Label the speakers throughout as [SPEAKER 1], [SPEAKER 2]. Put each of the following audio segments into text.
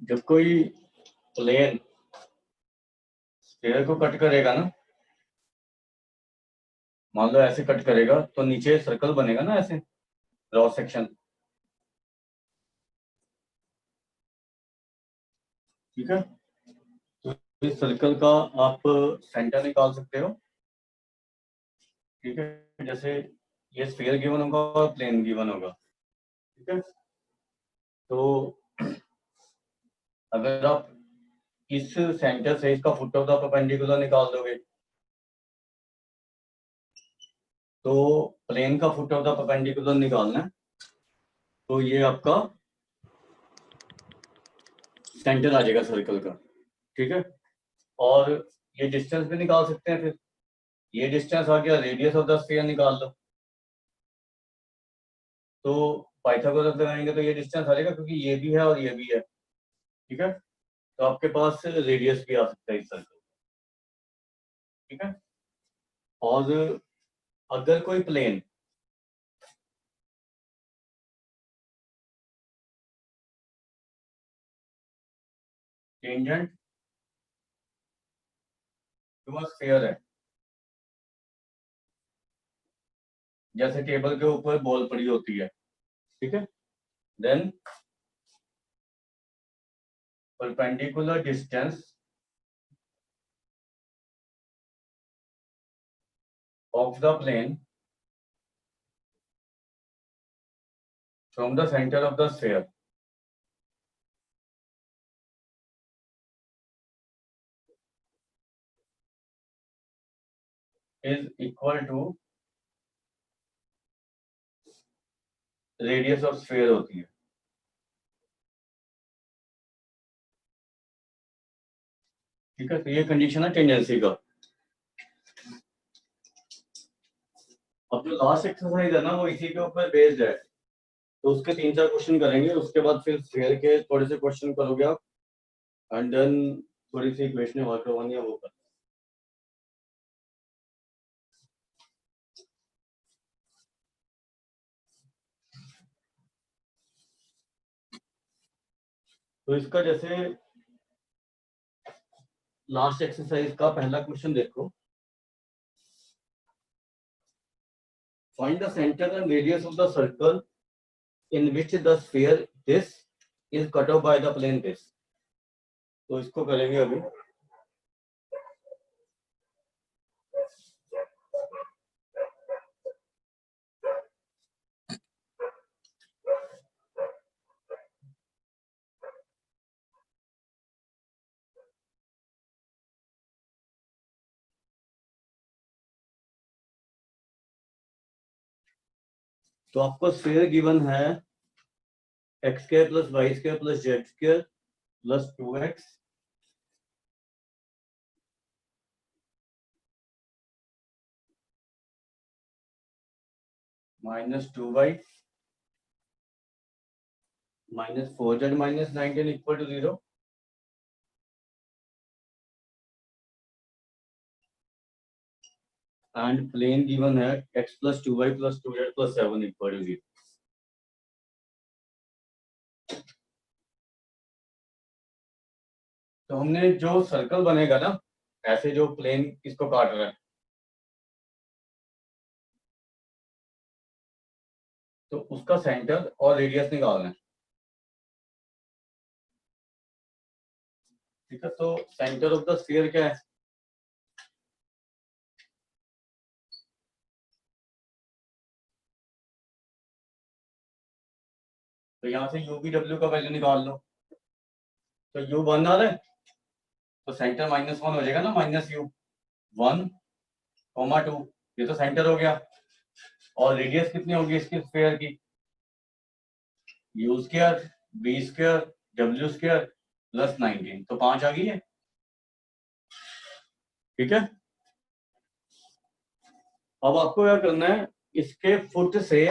[SPEAKER 1] जब कोई plane sphere को कट करेगा ना, मान लो ऐसे कट करेगा तो नीचे सर्कल बनेगा ना, ऐसे क्रॉस सेक्शन, ठीक है। तो इस सर्कल का आप सेंटर निकाल सकते हो, ठीक है। जैसे ये स्फीयर गिवन होगा और प्लेन गिवन होगा, ठीक है। तो अगर आप इस सेंटर से इसका फुट ऑफ द परपेंडिकुलर निकाल दोगे तो प्लेन का फुट ऑफ द परपेंडिकुलर निकालना है, तो ये आपका सेंटर आ जाएगा सर्कल का, ठीक है। और ये डिस्टेंस भी निकाल सकते हैं, फिर ये डिस्टेंस आ गया, रेडियस ऑफ द स्फीयर निकाल लो। तो पाइथागोरस लगाएंगे तो ये डिस्टेंस आ जाएगा, क्योंकि ये भी है और ये भी है, ठीक है। तो आपके पास रेडियस भी आ सकता है इस सर्कल, ठीक है। और अगर कोई plane tangent to a sphere है, जैसे टेबल के ऊपर बॉल पड़ी होती है, ठीक है, then perpendicular distance of the plane from the center of the sphere is equal to radius of sphere होती है, ठीक है। तो ये कंडीशन है टेंडेंसी का। अब जो लास्ट एक्सरसाइज है ना, वो इसी के ऊपर बेस्ड है, तो उसके 3-4 क्वेश्चन करेंगे, उसके बाद फिर स्फीयर के थोड़े से क्वेश्चन करोगे आप, एंड देन थोड़ी सी इक्वेशन वर्क करवानी है वो कर। तो इसका जैसे लास्ट एक्सरसाइज का पहला क्वेश्चन देखो, find the centre and radius of the circle in which the sphere this is cut off by the plane this। तो इसको करेंगे अभी। तो आपको स्फीयर गिवन है x square plus y square plus z square plus 2x minus 2y minus 4z minus 19 equal to 0। And plane given है x plus 2y plus 2z plus 7 equal to 0। तो हमने जो सर्कल बनेगा ना, ऐसे जो plane इसको काट रहा है, तो उसका सेंटर और रेडियस निकालना है। ठीक है, तो सेंटर ऑफ द स्फीयर क्या है? तो यहाँ से यू बी डब्ल्यू का वैल्यू निकाल लो। तो यू 1 आ रहा है, तो सेंटर -1 हो जाएगा ना, माइनस यू 1, 2, ये तो सेंटर हो गया। और रेडियस कितनी होगी इसकी स्फीयर की? यू स्क्वायर बी स्क्वायर डब्ल्यू स्क्वायर प्लस 19, तो 5 आ गई है। ठीक है, अब आपको क्या करना है, इसके फुट से,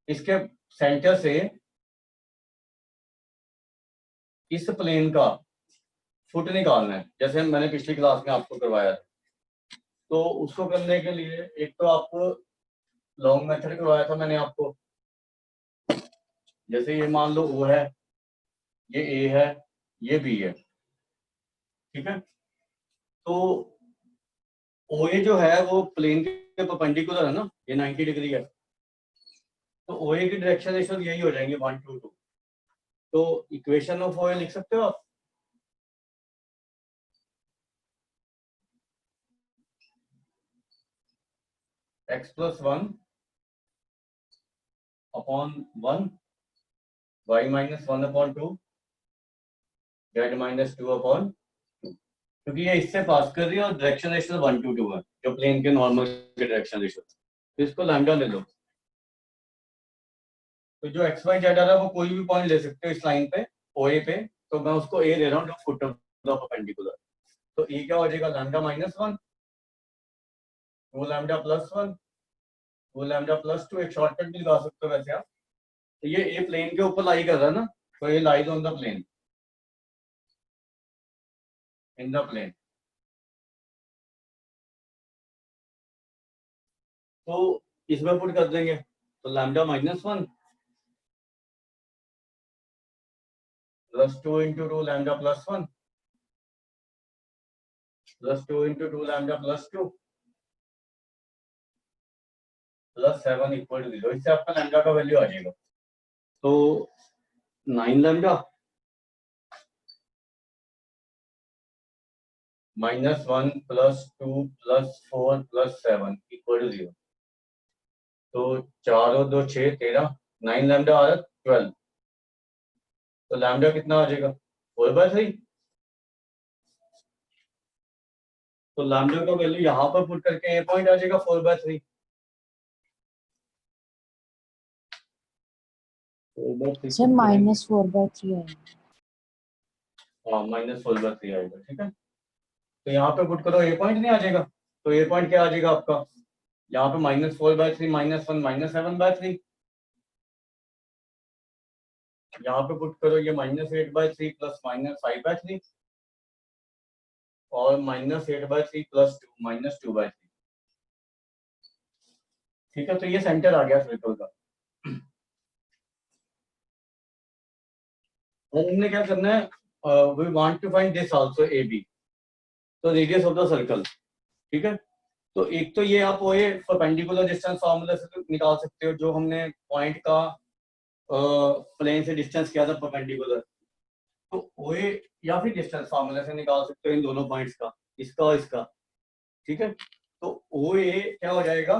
[SPEAKER 1] इसके सेंटर से इस प्लेन का फुट निकालना है, जैसे मैंने पिछली क्लास में आपको करवाया था। तो उसको करने के लिए एक तो आपको लॉन्ग मेथड करवाया था मैंने आपको। जैसे ये मान लो O है, ये A है, ये B है। ठीक है, तो OA जो है वो प्लेन के परपेंडिकुलर है ना, ये 90 डिग्री है। तो OA की डायरेक्शन रेशियो यही हो जाएंगे 1 to 2। तो इक्वेशन ऑफ OA लिख सकते हो आप। x plus 1 upon 1 y minus 1 upon 2 z minus 2 upon 2, क्योंकि ये इससे पास कर रही है और डायरेक्शन रेशियो 1 to 2 है, जो प्लेन के नॉर्मल के डायरेक्शन रेशियो। तो इसको लैम्डा ले लो। तो जो एक्स वाई जेड आ रहा है वो कोई भी पॉइंट ले सकते हो इस लाइन पे, OA पे। तो मैं उसको ए ले रहा हूँ जो फुट ऑफ द परपेंडिकुलर। तो ए क्या हो जाएगा, लैम्डा -1, वो लैम्डा +1, वो लैम्डा +2। एक शॉर्टकट भी लगा सकते हो वैसे आप। तो ये ए प्लेन के ऊपर लाई कर रहा है ना, तो ये lies on the plane, in the plane. तो इसमें पुट कर देंगे, तो lambda -1 plus 2 into 2 lambda +1 plus 2 into 2 lambda +2 plus 7 equal to 0। इससे आपका लैम्डा का वैल्यू आ जाएगा। तो 9 lambda -1 plus 2 plus 4 plus 7 equal to 0। तो 4 और 2 6 13, 9 लैम्डा आ रहा है 12। तो लैम्डा कितना आ जाएगा, 4/3। तो लैम्डा का वैल्यू यहाँ पर पुट करके ये पॉइंट आ जाएगा 4/3।
[SPEAKER 2] सर -4/3 आएगा।
[SPEAKER 1] हाँ, -4/3 आएगा। ठीक है, तो यहाँ पे पुट करो, ये पॉइंट नहीं आ जाएगा। तो ये पॉइंट क्या आ जाएगा आपका, यहाँ पे -4/3 -1 -7/3। यहाँ पे पुट करो ये -8/3 प्लस -5/3 और -8/3 प्लस 2 -2/3। ठीक है, तो ये सेंटर आ गया सर्कल का। और हमने क्या करना है, we want to find this also AB, तो रेडियस ऑफ द सर्कल। ठीक है, तो एक तो ये आप OA परपेंडिकुलर डिस्टेंस फार्मूला से निकाल सकते हो, जो हमने पॉइंट का प्लेन से डिस्टेंस किया था परपेंडिकुलर। तो OA या फिर डिस्टेंस फार्मूला से निकाल सकते हो इन दोनों पॉइंट्स का, इसका और इसका, ठीक है। तो OA क्या हो जाएगा,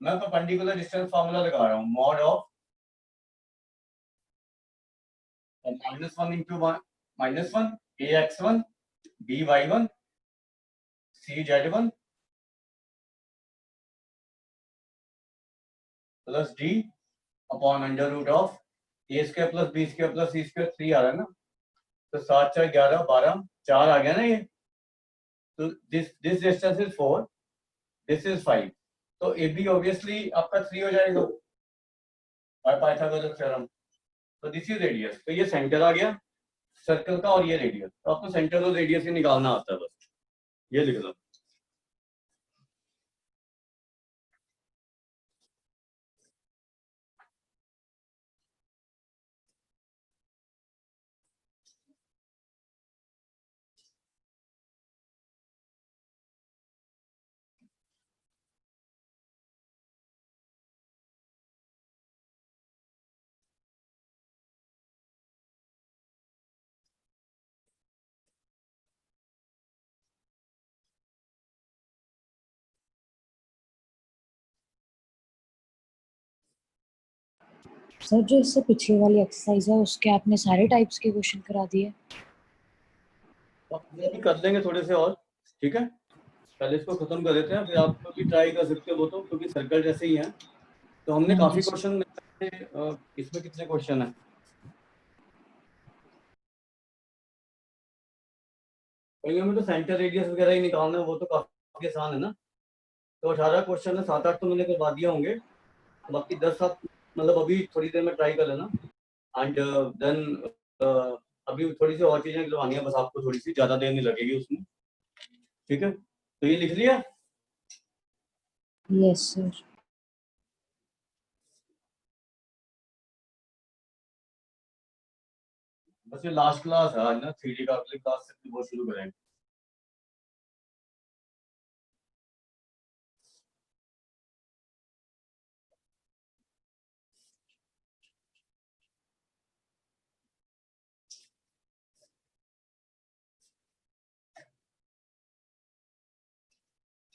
[SPEAKER 1] मैं परपेंडिकुलर डिस्टेंस फार्मूला लगा रहा हूँ, mod of -1 into -1 AX1 BY1 CZ1 plus D upon under root of A² plus B² plus C² 3 आ रहा है ना, तो 7 4 11 12 4 आ गया ना ये। तो this distance is 4, this is 5, तो AB ऑब्वियसली आपका 3 हो जाएगा बाय पाइथागोरस थ्योरम। तो दिस इज रेडियस, तो ये सेंटर आ गया सर्कल का और ये रेडियस, तो आपको सेंटर और रेडियस ही निकालना आता है, बस ये लिख लो।
[SPEAKER 2] सर जो इससे पिछले वाली एक्सरसाइज है उसके आपने सारे टाइप्स के क्वेश्चन करा दिए?
[SPEAKER 1] ये भी कर लेंगे थोड़े से और, ठीक है, पहले इसको खत्म कर देते हैं, फिर आप भी ट्राई कर सकते हो वो तो, क्योंकि सर्कल जैसे ही है। तो हमने
[SPEAKER 2] हाँ
[SPEAKER 1] काफी
[SPEAKER 2] जी।
[SPEAKER 1] क्वेश्चन, इसमें कितने क्वेश्चन है, कहीं हमें तो सेंटर रेडियस वगैरह ही निकालना है, वो तो काफी आसान है ना। तो 18 क्वेश्चन है, 7 8 तो मैंने करवा दिए होंगे, बाकी 10 आप मतलब अभी थोड़ी देर में ट्राई कर लेना, एंड देन अभी थोड़ी सी और चीजें करवानी है बस आपको, थोड़ी सी ज्यादा देर नहीं लगेगी उसमें, ठीक है। तो ये लिख लिया,
[SPEAKER 2] यस सर।
[SPEAKER 1] बस ये लास्ट क्लास है आज ना, 3D का, अगली क्लास से वो शुरू करेंगे।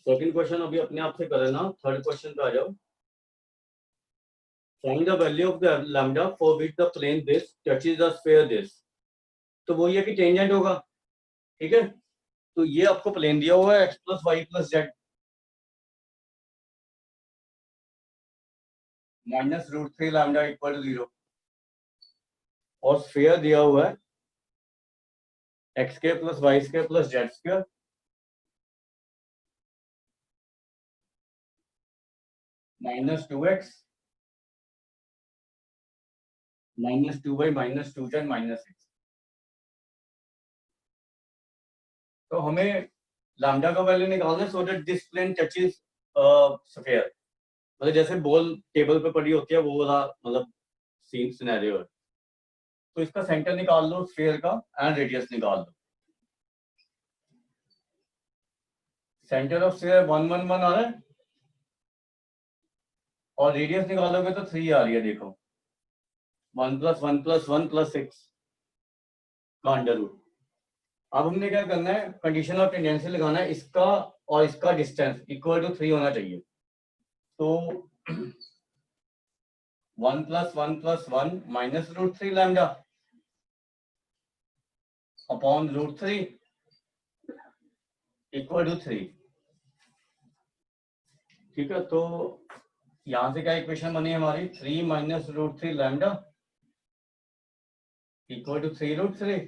[SPEAKER 1] सेकंड क्वेश्चन अभी अपने आप से कर लेना, थर्ड क्वेश्चन पे आ जाओ। Find the value of the lambda for which the plane this touches the sphere this. तो वो ये कि टेंजेंट होगा, ठीक है। तो ये आपको प्लेन दिया हुआ है x plus y plus z -√3 lambda equal to 0, और स्फीयर दिया हुआ है x² plus y² plus z² -2x -2y -2z -6। तो हमें लैम्डा का वैल्यू निकालना है so that this plane touches sphere, मतलब जैसे बॉल टेबल पे पड़ी होती है वो वाला मतलब सीन सिनेरियो है। तो इसका सेंटर निकाल लो स्फीयर का एंड रेडियस निकाल लो। सेंटर ऑफ स्फीयर 1 1 1 आ रहा है, और रेडियस निकालोगे तो 3 आ रही है, देखो 1 + 1 + 1 + 6 का अंडर रूट। अब हमने क्या करना है, कंडीशन ऑफ टेंडेंसी लगाना है, इसका और इसका डिस्टेंस इक्वल टू 3 होना चाहिए। तो 1 + 1 + 1 -√3 लैम्डा अपॉन √3 इक्वल टू 3, ठीक है। तो यहां से क्या इक्वेशन बनी हमारी, 3 -√3 लैम्डा इक्वल टू 3√3।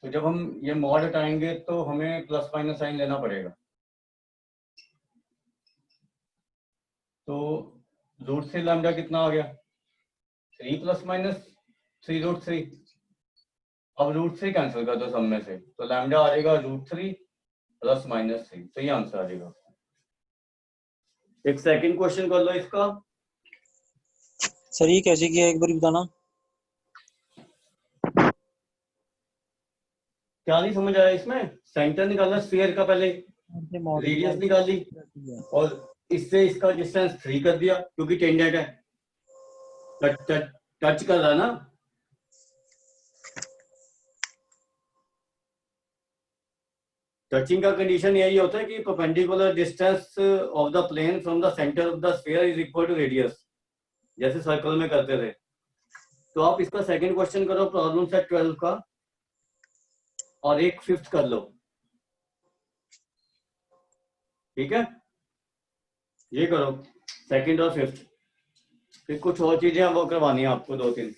[SPEAKER 1] तो जब हम ये मॉड हटाएंगे तो हमें प्लस माइनस साइन लेना पड़ेगा, तो √3 लैम्डा कितना आ गया, 3 ± 3√3। अब √3 कैंसिल कर दो सब में से, तो लैम्डा आ जाएगा √3 ± 3, तो ये आंसर आ जाएगा। एक सेकंड क्वेश्चन कर लो इसका।
[SPEAKER 3] सर ये कैसे किया एक बार बताना।
[SPEAKER 1] क्या नहीं समझ आया इसमें, सेंटर निकालना स्फीयर का, पहले रेडियस निकाली और इससे इसका डिस्टेंस 3 कर दिया क्योंकि टेंजेंट है, टच कर रहा ना। टचिंग का कंडीशन यही होता है कि perpendicular distance of the plane from the centre of the sphere is equal to radius, जैसे सर्कल में करते थे। तो आप इसका सेकंड क्वेश्चन करो प्रॉब्लम सेट 12 का, और एक फिफ्थ कर लो, ठीक है? ये करो सेकंड और फिफ्थ, फिर कुछ और चीजें वो करवानी है आपको, 2-3।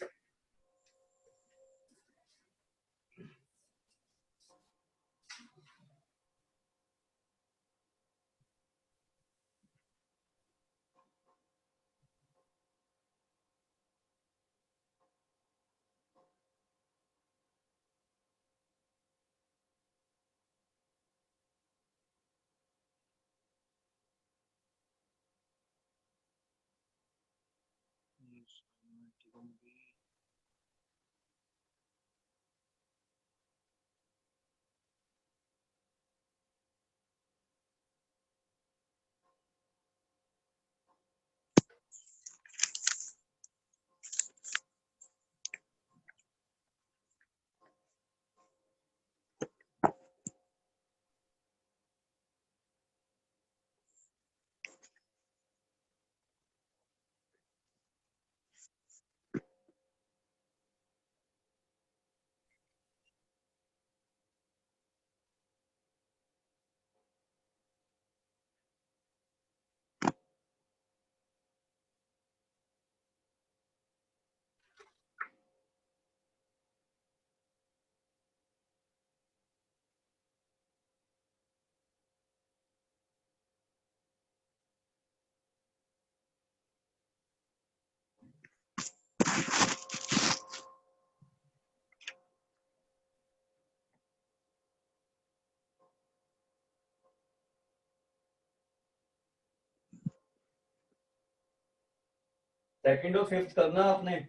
[SPEAKER 1] सेकंड और फिफ्थ करना आपने।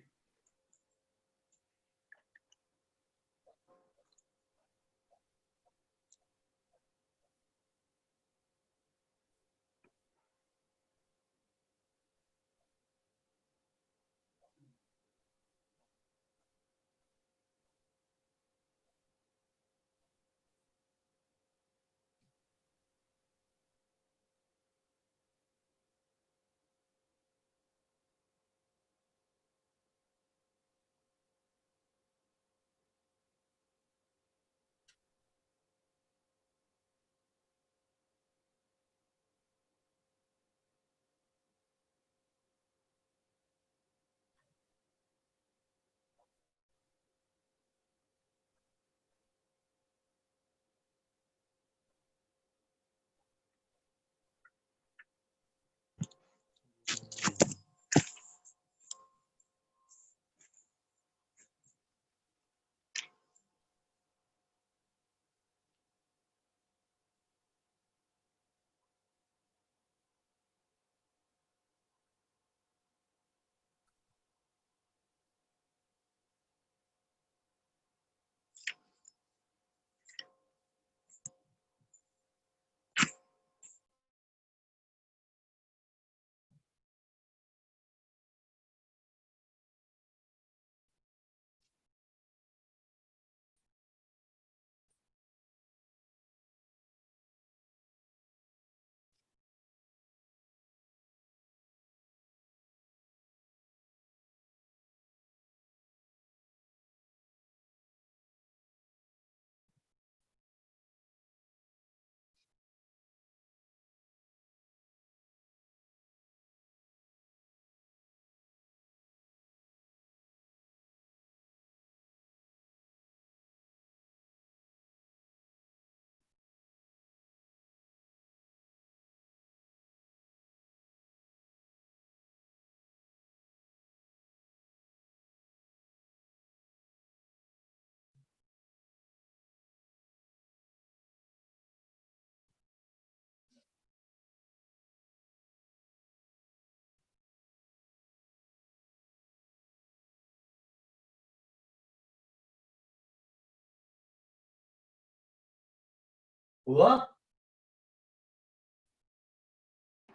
[SPEAKER 1] हुआ?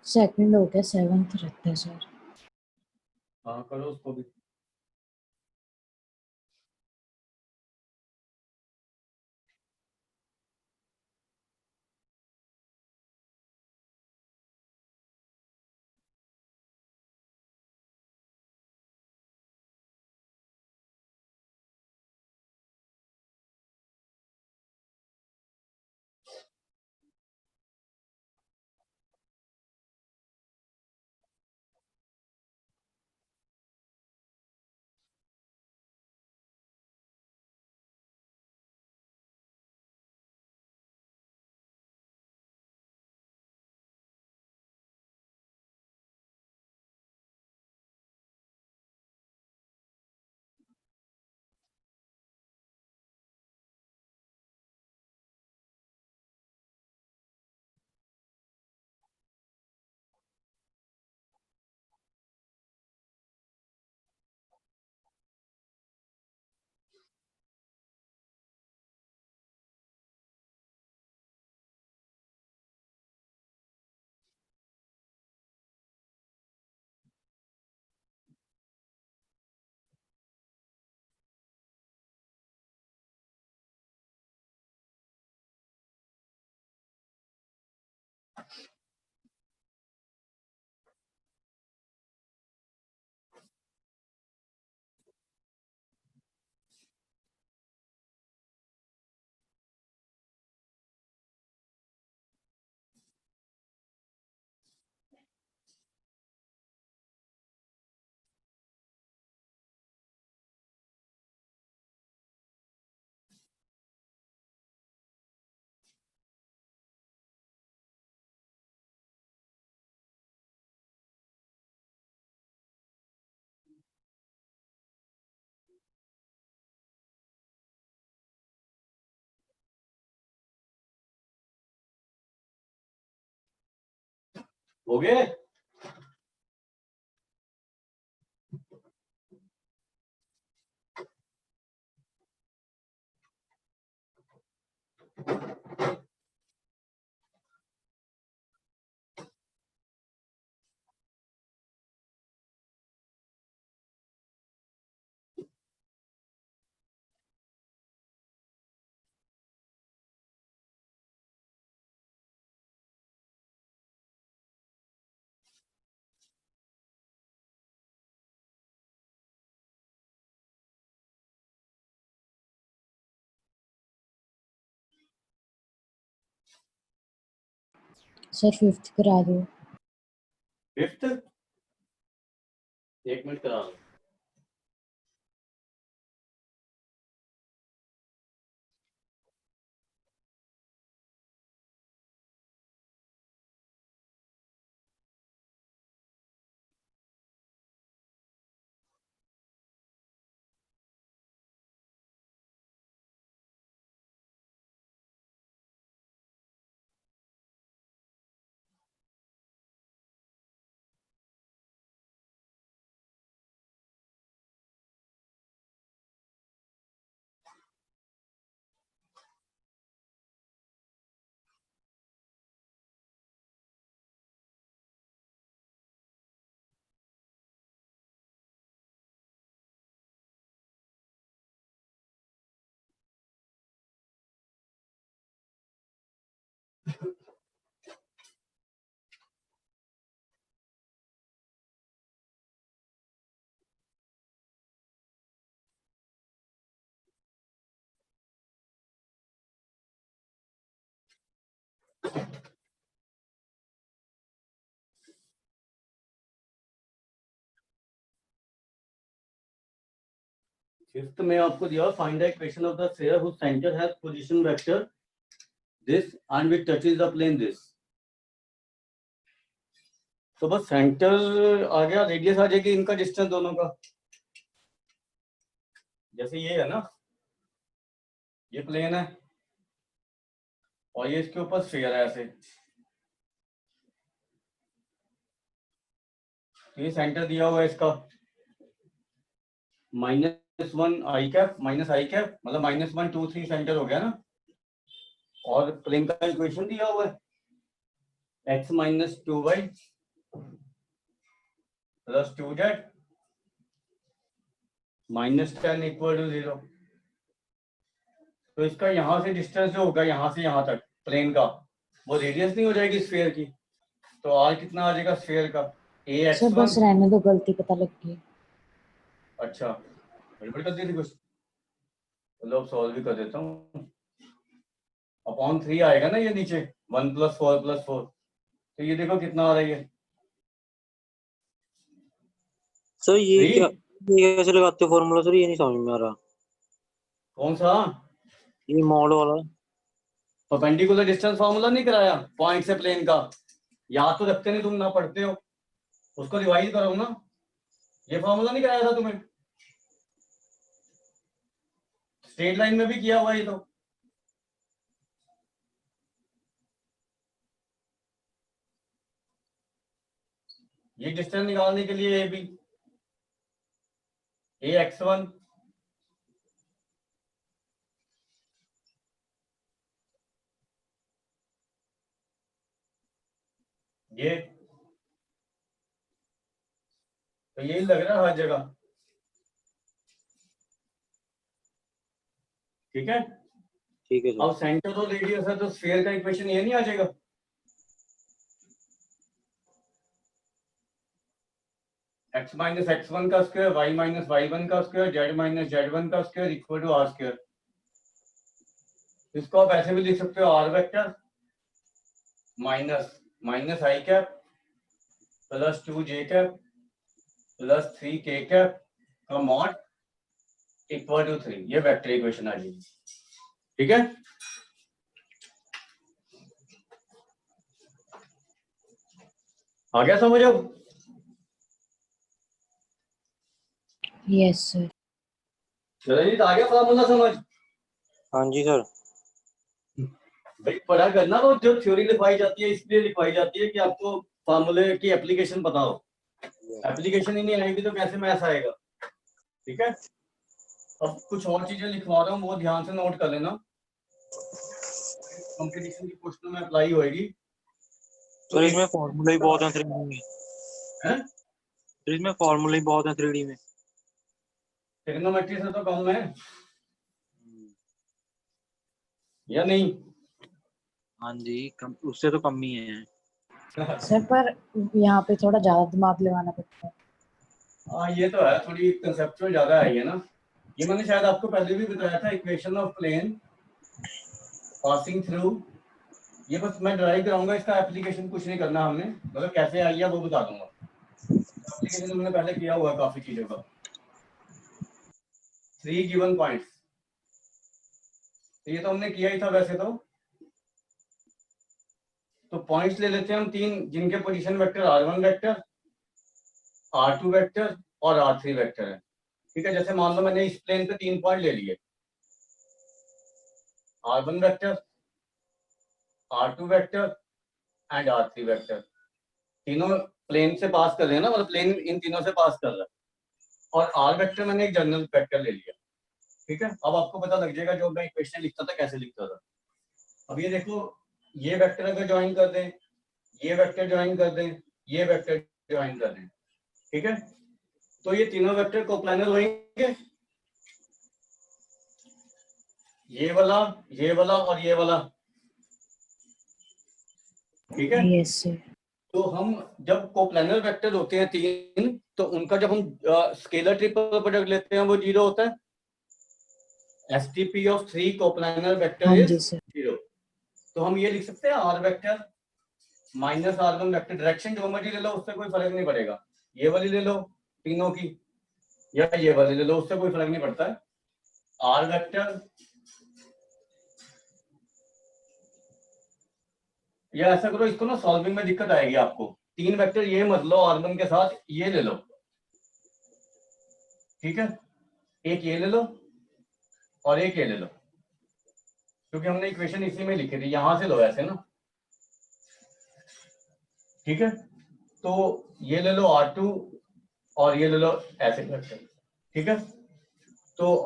[SPEAKER 2] सेकंड हो गया, सेवंथ रखते हैं सर।
[SPEAKER 1] हाँ करो उसको भी। हो गए?
[SPEAKER 2] सर 5th करा दो।
[SPEAKER 1] 5th? एक मिनट करा लो। फिफ्थ में आपको दिया find the equation of the sphere whose center has position vector this and which touches the plane this। तो बस सेंटर आ गया, रेडियस आ जाएगी, इनका डिस्टेंस दोनों का। जैसे ये है ना, ये प्लेन है और ये इसके ऊपर स्फीयर है ऐसे, तो ये सेंटर दिया हुआ है इसका -1 आई कैप माइनस आई कैप, मतलब -1 2 3 सेंटर हो गया ना। और प्लेन का इक्वेशन दिया हुआ है x - 2y + 2z -10 = 0। तो इसका यहाँ से डिस्टेंस जो होगा यहाँ से यहाँ तक प्लेन का, वो रेडियस नहीं हो जाएगी स्फीयर की। तो r कितना आ जाएगा स्फीयर का?
[SPEAKER 2] सर बस
[SPEAKER 1] ax1।
[SPEAKER 2] रहने दो, गलती पता लग गई।
[SPEAKER 1] अच्छा, गड़बड़ कर दी थी कुछ, चलो अब सॉल्व भी कर देता हूँ। अपॉन 3 आएगा ना ये नीचे, 1 + 4 + 4, तो ये देखो कितना आ रही है।
[SPEAKER 3] सर ये
[SPEAKER 1] 3।
[SPEAKER 3] क्या, ये कैसे लगाते हो फॉर्मूला सर, ये नहीं समझ में आ रहा।
[SPEAKER 1] कौन सा?
[SPEAKER 3] ये मॉड वाला।
[SPEAKER 1] परपेंडिकुलर डिस्टेंस फार्मूला नहीं कराया पॉइंट से प्लेन का? याद तो रखते नहीं तुम, ना पढ़ते हो, उसको रिवाइज करो ना। ये फार्मूला नहीं कराया था तुम्हें? स्ट्रेट लाइन में भी किया हुआ ये तो। ये डिस्टेंस निकालने के लिए ए बी, ax1 ये, तो यही लग रहा है हर जगह। ठीक है,
[SPEAKER 3] ठीक है सर।
[SPEAKER 1] अब सेंटर तो रेडियस है, तो स्फीयर का इक्वेशन ये नहीं आ जाएगा? x माइनस x1 का स्क्वायर, y माइनस y1 का स्क्वायर, z माइनस z1 का square equal to R square. इसको आप ऐसे भी लिख सकते हो, R vector minus minus i cap plus 2j cap plus 3k cap का मॉड इक्वल टू 3। ये वेक्टर इक्वेशन आ जाएगी, ठीक है। आ गया समझ अब?
[SPEAKER 2] Yes sir.
[SPEAKER 1] चलिए, आ गया फॉर्मूला समझ?
[SPEAKER 3] हाँ जी सर।
[SPEAKER 1] भाई पढ़ा करना, तो जो थ्योरी लिखवाई जाती है इसलिए लिखवाई जाती है कि आपको फॉर्मूले की एप्लीकेशन पता हो। एप्लीकेशन ही नहीं आएगी तो कैसे मैथ आएगा, ठीक है। अब कुछ और चीजें लिखवा रहा हूँ, वो ध्यान से नोट कर लेना, कंपटीशन की क्वेश्चन में अप्लाई होएगी।
[SPEAKER 3] सर इसमें फॉर्मूला ही बहुत है 3D में।
[SPEAKER 1] हैं?
[SPEAKER 3] सर इसमें फॉर्मूला ही बहुत है 3D में।
[SPEAKER 1] ट्रिग्नोमेट्री से तो कम है या नहीं?
[SPEAKER 3] हाँ जी, कम, उससे तो कम ही है।
[SPEAKER 2] सर पर यहाँ पे थोड़ा ज्यादा दिमाग लगाना पड़ता है।
[SPEAKER 1] हाँ ये तो है, थोड़ी कंसेप्चुअल ज्यादा है ये ना। ये मैंने शायद आपको पहले भी बताया था, equation of plane passing through. ये बस मैं ड्राइव कराऊंगा, इसका एप्लीकेशन कुछ नहीं करना हमने, मतलब कैसे आई है वो बता दूंगा। एप्लीकेशन हमने पहले किया हुआ है काफी चीजों का। 3 गिवन पॉइंट्स, ये तो हमने किया ही था वैसे तो पॉइंट्स ले लेते हैं हम 3, जिनके position vector r1 vector, r2 vector और r3 वेक्टर है, ठीक है। जैसे मान लो मैंने इस प्लेन पे 3 पॉइंट ले लिए, r1 vector, r2 vector and r3 vector. तीनों प्लेन से पास कर रहे हैं ना, मतलब प्लेन इन तीनों से पास कर रहा है। और r वेक्टर मैंने एक जनरल वेक्टर ले लिया, ठीक है। अब आपको पता लग जाएगा जो मैं इक्वेशन लिखता था कैसे लिखता था। अब ये देखो, ये वेक्टर अगर ज्वाइन कर दें, ये वेक्टर ज्वाइन कर दें, ये वेक्टर ज्वाइन कर दें, ठीक है, तो ये तीनों वेक्टर कोप्लानर होंगे। ये वाला और ये वाला, ठीक है।
[SPEAKER 2] Yes sir.
[SPEAKER 1] तो हम जब कोप्लानर वेक्टर होते हैं 3, तो उनका जब हम स्केलर ट्रिपल प्रोडक्ट लेते हैं वो 0 होता है। STP ऑफ 3 कोप्लानर वेक्टर
[SPEAKER 2] हाँ
[SPEAKER 1] इज
[SPEAKER 2] जी सर।
[SPEAKER 1] 0। तो हम ये लिख सकते हैं r vector minus r1 vector. Direction जो मर्जी ले लो उससे कोई फर्क नहीं पड़ेगा, ये वाली ले लो तीनों की या ये वाली ले लो, उससे कोई फर्क नहीं पड़ता है। r वेक्टर या ऐसा करो, इसको ना सॉल्विंग में दिक्कत आएगी आपको। 3 वेक्टर ये मत लो r1 के साथ, ये ले लो, ठीक है। एक ये ले लो और एक ये ले लो, क्योंकि हमने इक्वेशन इसी में लिखी थी, यहां से लो ऐसे ना, ठीक है। तो ये ले लो r2 और ये ले लो ऐसे वेक्टर, ठीक है। तो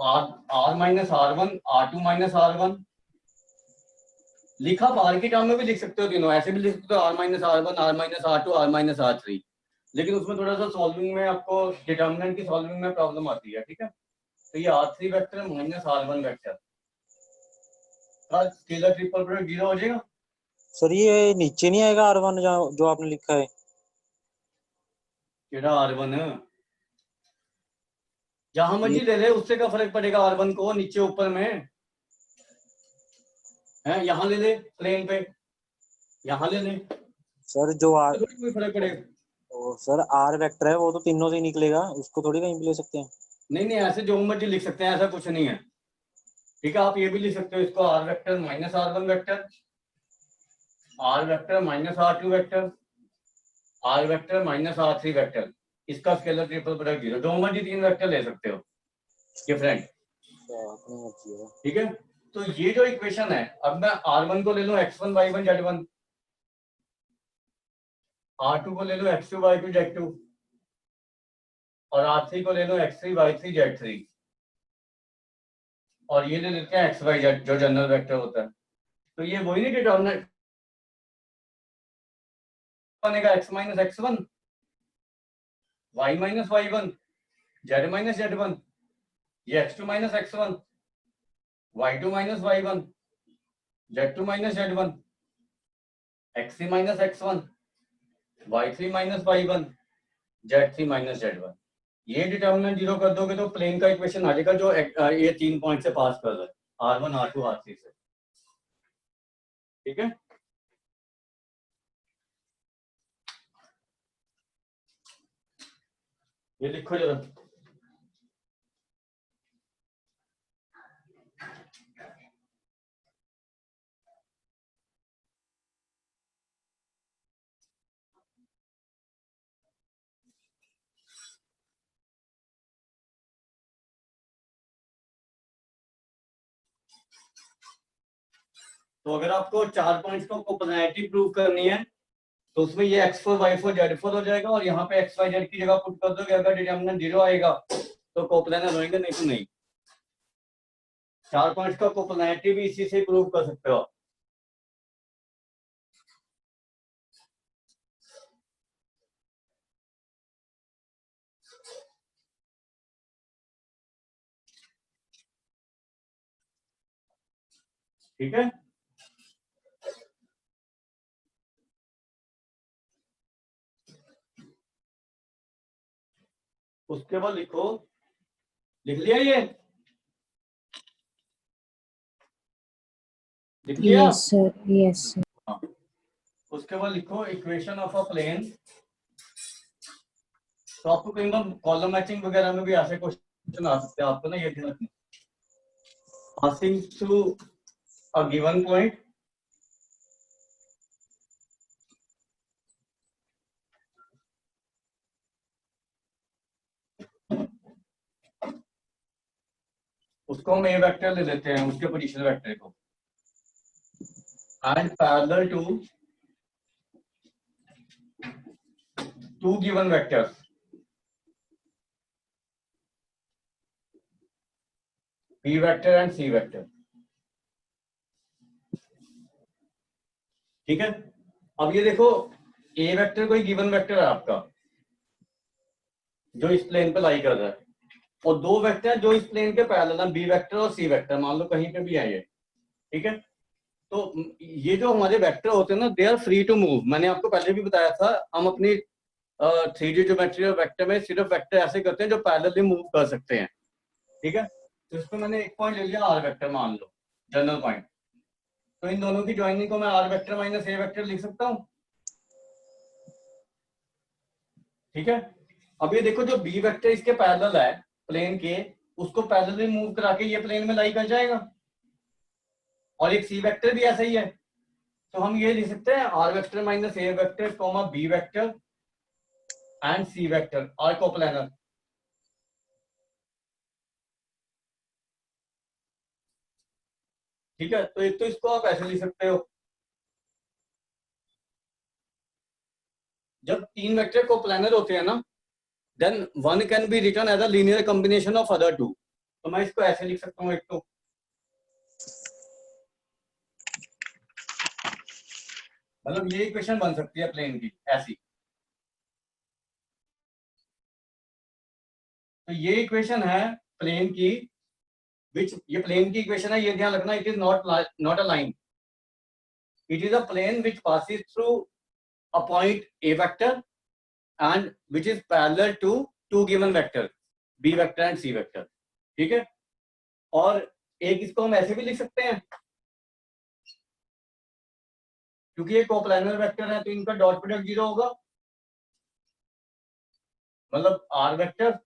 [SPEAKER 1] r minus r1, r2 minus r1 लिखा, बाहर की टर्म में भी लिख सकते हो तीनों, ऐसे भी लिख सकते हो r minus r1, r minus r2, r minus r3, लेकिन उसमें थोड़ा सा सॉल्विंग में आपको डिटर्मिनेंट की सॉल्विंग में प्रॉब्लम आती है, ठीक है। तो ये r3 vector minus r1 vector का स्केलर ट्रिपल प्रोडक्ट 0 हो जाएगा।
[SPEAKER 3] सर ये नीचे नहीं आएगा R1 जो आपने लिखा है?
[SPEAKER 1] केड़ा r1 जहां मर्जी
[SPEAKER 3] ये
[SPEAKER 1] ले ले, उससे क्या फर्क पड़ेगा r1 को, नीचे ऊपर में है, यहाँ ले ले प्लेन पे, यहाँ ले ले,
[SPEAKER 3] सर जो R,
[SPEAKER 1] तो कोई फर्क पड़ेगा?
[SPEAKER 3] तो सर R वेक्टर है वो तो तीनों से ही निकलेगा, उसको थोड़ी कहीं भी ले सकते हैं।
[SPEAKER 1] नहीं, ऐसे जो मर्जी लिख सकते हैं, ऐसा कुछ नहीं है, ठीक है। आप ये भी लिख सकते हो इसको, r vector minus r1 vector, r vector minus r2 vector, r vector minus r3 vector, इसका स्केलर ट्रिपल प्रोडक्ट 0। जो मर्जी 3 वेक्टर ले सकते हो डिफरेंट,
[SPEAKER 3] अपनी मर्जी है।
[SPEAKER 1] ठीक है। तो ये जो इक्वेशन है, अब मैं r1 को ले लूं x1 y1 z1, r2 को ले लूं x2 y2 z2 और r3 को ले लूं x3 y3 z3, और ये ले लेते हैं x y z जो जनरल वेक्टर होता है। तो ये वही नहीं डिटर्मिनेंट बनेगा, x minus x1, y minus y1, z minus z1, ये x2 minus x1, y2 minus y1, z2 minus z1, x3 minus x1, y3 minus y1, Z3 minus Z1, ये डिटर्मिनेंट 0 कर दोगे तो प्लेन का इक्वेशन आ जाएगा जो ये 3 पॉइंट से पास कर रहा है, R1 R2 R3 से। ठीक है, ये लिखो जरा। तो अगर आपको 4 पॉइंट्स को कोप्लानैरिटी प्रूव करनी है तो उसमें ये x4 y4 z4 हो जाएगा, और यहाँ पे x y z की जगह पुट कर दोगे, अगर डिटरमिनेंट 0 आएगा तो कोप्लानर होंगे, नहीं तो नहीं। 4 पॉइंट्स का कोप्लानैरिटी भी इसी से प्रूव कर सकते हो। ठीक है, उसके बाद लिखो, लिख लिया ये, लिख लिया?
[SPEAKER 2] Yes sir, yes sir.
[SPEAKER 1] हाँ, उसके बाद लिखो इक्वेशन ऑफ अ प्लेन। तो आपको कहीं बार कॉलम मैचिंग वगैरह में भी ऐसे क्वेश्चन आ सकते हैं, आपको ना ये ध्यान रखना, passing through a given point उसको हम ए वेक्टर ले लेते हैं, उसके पोजीशन वेक्टर को, and parallel to two given vectors b vector and c vector. ठीक है, अब ये देखो, ए वेक्टर कोई गिवन वेक्टर है आपका जो इस प्लेन पे लाई कर रहा है, और दो वेक्टर जो इस प्लेन के पैरेलल हैं, बी वेक्टर और सी वेक्टर, मान लो कहीं पे भी आए। ठीक है, तो ये जो हमारे वेक्टर होते हैं ना, they are free to move. मैंने आपको पहले भी बताया था, हम अपनी 3D ज्योमेट्री और वेक्टर में सिर्फ वेक्टर ऐसे करते हैं जो पैरेलली मूव कर सकते हैं। ठीक है, तो इसमें मैंने एक पॉइंट ले लिया आर वेक्टर, मान लो जनरल पॉइंट, तो इन दोनों की ज्वाइनिंग को मैं आर वेक्टर माइनस ए वेक्टर लिख सकता हूँ। ठीक है, अब ये देखो, जो बी वेक्टर इसके पैरेलल है प्लेन के, उसको पैरेलली मूव करा के ये प्लेन में लाई कर जाएगा, और एक सी वेक्टर भी ऐसा ही है, तो हम ये लिख सकते हैं r vector minus A vector comma b vector and c vector are coplanar. ठीक है, तो एक तो इसको आप ऐसे लिख सकते हो, जब तीन वेक्टर कोप्लानर होते हैं ना, then one can be written as a linear combination of other two. तो मैं इसको ऐसे लिख सकता हूँ, एक तो मतलब ये इक्वेशन बन सकती है प्लेन की ऐसी। तो ये इक्वेशन है प्लेन की, विच, ये प्लेन की इक्वेशन है, ये ध्यान रखना, it is not a line, it is a plane which passes through a point a vector and which is parallel to two given vectors b vector and c vector। ठीक है, और एक इसको हम ऐसे भी लिख सकते हैं, क्योंकि ये कोप्लानर वेक्टर है तो इनका डॉट प्रोडक्ट 0 होगा, मतलब आर वेक्टर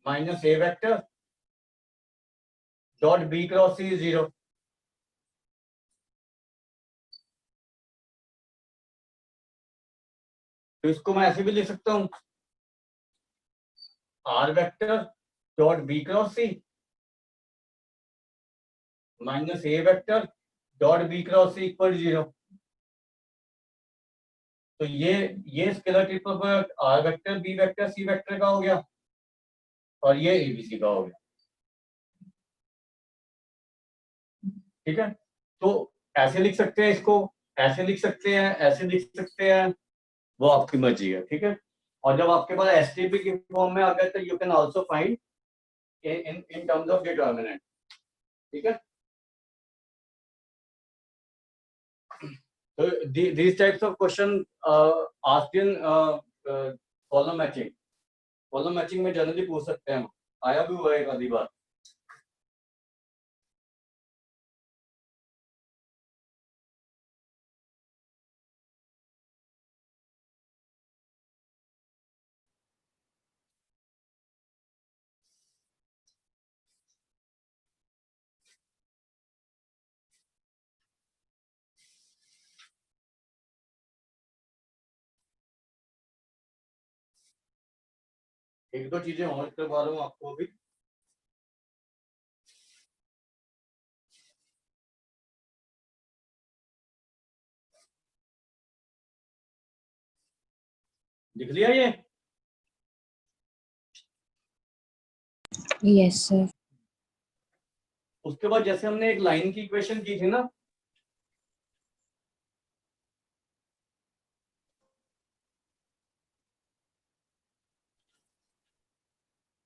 [SPEAKER 1] माइनस ए vector dot B cross C 0। तो इसको मैं ऐसे भी लिख सकता हूँ, R vector dot B cross C minus ए vector dot B cross C equal 0। तो ये scalar triple product R vector B vector C vector का हो गया, और ये एबीसी का हो गया। ठीक है, तो ऐसे लिख सकते हैं इसको, ऐसे लिख सकते हैं, ऐसे लिख सकते हैं, वो आपकी मर्जी है। ठीक है, और जब आपके पास एसटीपी की फॉर्म में आ गए तो you can also find in terms of determinant. ठीक है, तो these types of question asked in column matching में जनरली पूछ सकते हैं हम, आया भी हुआ है एक आधी बार। एक दो चीजें और करवा रहा हूँ आपको अभी। लिख लिया ये?
[SPEAKER 2] Yes sir.
[SPEAKER 1] उसके बाद जैसे हमने एक लाइन की इक्वेशन की थी ना,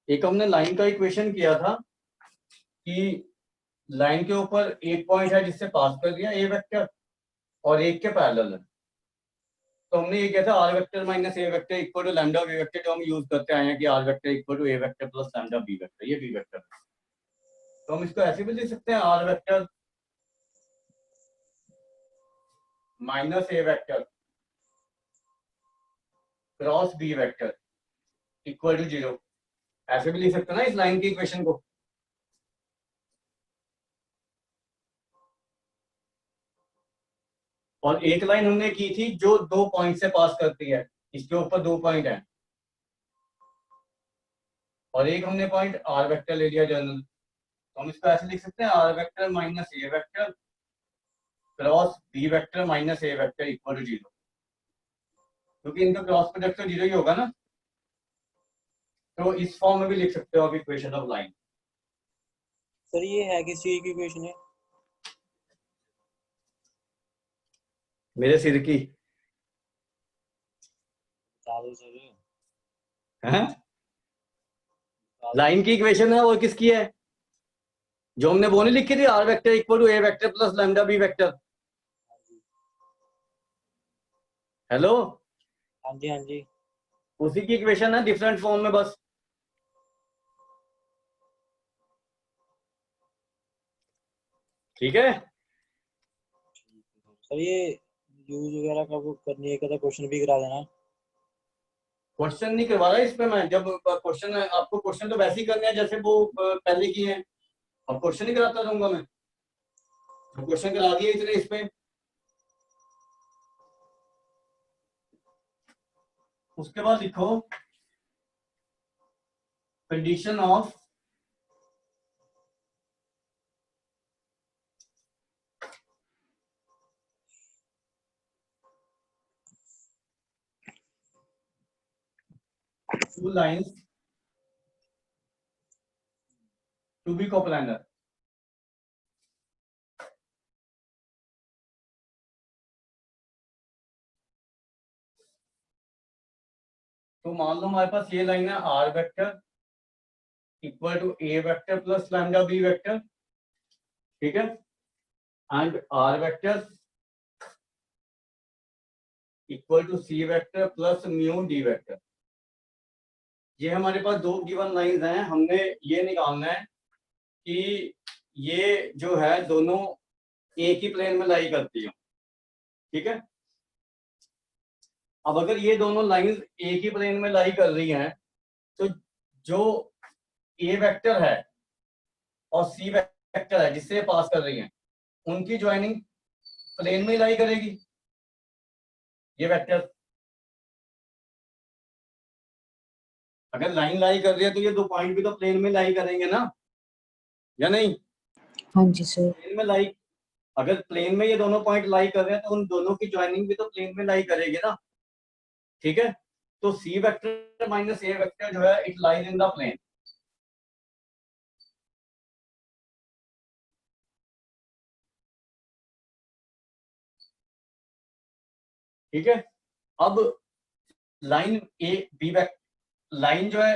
[SPEAKER 1] एक हमने लाइन का इक्वेशन किया था कि लाइन के ऊपर एक पॉइंट है जिससे पास कर दिया ए वेक्टर और एक के पैरेलल है। तो हमने ये किया था r vector minus A vector equal to lambda B vector, जो हम यूज करते आए हैं कि r vector equal to A vector plus lambda B vector, ये बी वेक्टर। तो हम इसको ऐसे भी लिख सकते हैं r vector minus A vector cross b vector equal to 0, ऐसे भी लिख सकते हैं ना इस लाइन की इक्वेशन को। और एक लाइन हमने की थी जो 2 पॉइंट से पास करती है, इसके ऊपर 2 पॉइंट है और एक हमने पॉइंट आर वेक्टर ले लिया जनरल। तो हम इसको ऐसे लिख सकते हैं r vector minus A vector cross b vector minus A vector equal to 0, क्योंकि इनका क्रॉस प्रोडक्ट तो 0 ही होगा ना। तो इस फॉर्म में भी लिख सकते हो आप इक्वेशन ऑफ लाइन।
[SPEAKER 3] सर ये है किस चीज की इक्वेशन है?
[SPEAKER 1] मेरे सिर की
[SPEAKER 3] बता दो सर।
[SPEAKER 1] है लाइन की इक्वेशन है, और किसकी है? जो हमने वो नहीं लिखी थी r vector equal to A vector plus lambda B vector. Hello,
[SPEAKER 3] हाँ जी हाँ जी।
[SPEAKER 1] उसी की इक्वेशन है डिफरेंट फॉर्म में बस। ठीक है
[SPEAKER 3] सर ये यूज वगैरह का वो करने का क्वेश्चन भी करा देना।
[SPEAKER 1] क्वेश्चन नहीं करवा रहा इस पे मैं, जब क्वेश्चन आपको क्वेश्चन तो वैसे ही करने हैं जैसे वो पहले किए हैं, अब क्वेश्चन ही कराता रहूंगा मैं। क्वेश्चन करा दिए इतने इस पे। उसके बाद लिखो condition of two lines to be coplanar. तो मान लो हमारे पास ये लाइन है are vector equal to A vector plus lambda B vector, ठीक है, and r vector equal to c vector plus mu d vector. ये हमारे पास दो गिवन लाइंस हैं, हमने ये निकालना है कि ये जो है दोनों एक ही प्लेन में लाई करती है, ठीक है। अब अगर ये दोनों लाइंस एक ही प्लेन में लाई कर रही हैं तो जो ए वेक्टर है और सी वेक्टर है जिससे पास कर रही हैं उनकी ज्वाइनिंग प्लेन में लाई करेगी ये वेक्टर। अगर लाइन लाई कर रही है तो ये दो पॉइंट भी तो प्लेन में लाई करेंगे ना, या नहीं?
[SPEAKER 2] हाँ जी सर।
[SPEAKER 1] प्लेन में लाई, अगर प्लेन में ये दोनों पॉइंट लाई कर रहे हैं तो उन दोनों की ज्वाइनिंग भी तो प्लेन में लाई करेगी ना, ठीक है। तो सी वेक्टर माइनस ए वेक्टर जो है it lies in the plane. ठीक है, अब line a b vector line जो है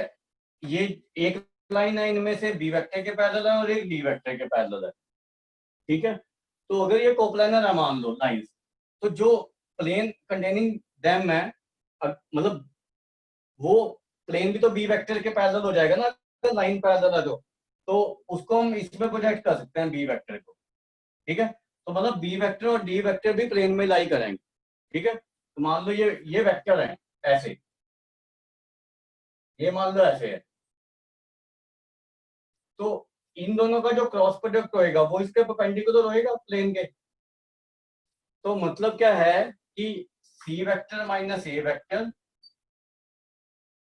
[SPEAKER 1] ये एक लाइन है इनमें से बी वेक्टर के पैरेलल है और एक डी वेक्टर के पैरेलल है, ठीक है। तो अगर ये कोप्लानर है मान लो लाइंस, तो जो प्लेन कंटेनिंग देम है मतलब वो प्लेन भी तो बी वेक्टर के पैरेलल हो जाएगा ना, लाइन पैरेलल है तो उसको हम इसमें प्रोजेक्ट कर सकते हैं बी वेक्टर को, ठीक है। तो मतलब बी वेक्टर और डी वेक्टर भी प्लेन में लाई करेंगे, ठीक है। तो मान लो ये वेक्टर है ऐसे, ये मान लो ऐसे है, तो इन दोनों का जो क्रॉस प्रोडक्ट होएगा वो इसके परपेंडिकुलर होएगा प्लेन के। तो मतलब क्या है कि सी वेक्टर माइनस ए वेक्टर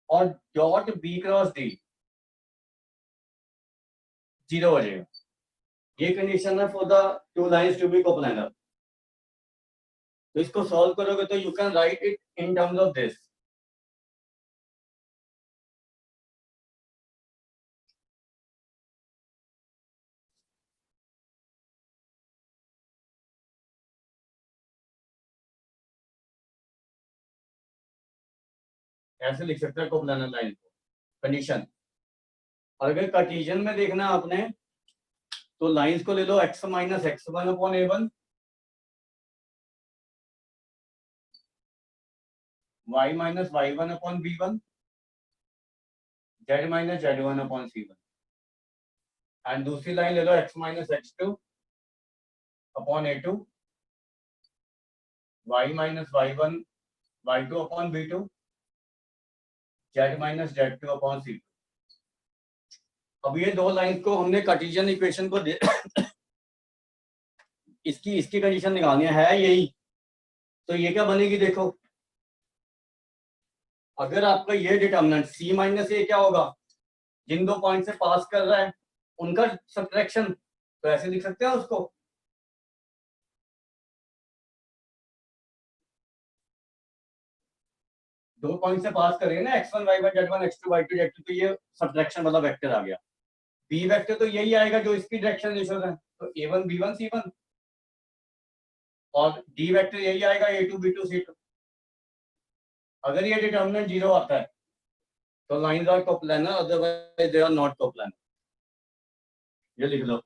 [SPEAKER 1] और डॉट बी क्रॉस डी 0 हो जाएगा। ये कंडीशन है for the two lines to be coplanar. तो इसको सॉल्व करोगे तो you can write it in terms of this. ऐसे लिख सकते हैं कोप्लानर लाइन को कंडीशन। और अगर कार्टेशियन में देखना है आपने तो लाइंस को ले लो x minus X one upon A one, y minus Y one upon B one, z minus Z one upon C one. And दूसरी लाइन ले लो x minus X two upon A two, y minus Y one Y two upon B two, z minus Z two upon C two. अब ये दो line को हमने Cartesian equation को दे इसकी कंडीशन निकालनी है यही। तो ये क्या बनेगी देखो, अगर आपका ये डिटर्मिनेंट सी माइनस ए क्या होगा, जिन दो पॉइंट से पास कर रहा है उनका सब्ट्रैक्शन, तो ऐसे लिख सकते हैं उसको। दो पॉइंट से पास करेंगे ना x1 y1 z1 x2 y2 z2, तो ये सब्ट्रैक्शन वाला वेक्टर आ गया। बी वेक्टर तो यही आएगा जो इसकी डायरेक्शन रेशों है, तो a1 b1 c1, और डी वेक्टर यही आएगा a2 b2 c2। अगर ये डिटर्मिनेंट 0 आता है तो lines are coplanar, otherwise they are not coplanar. ये लिख लो।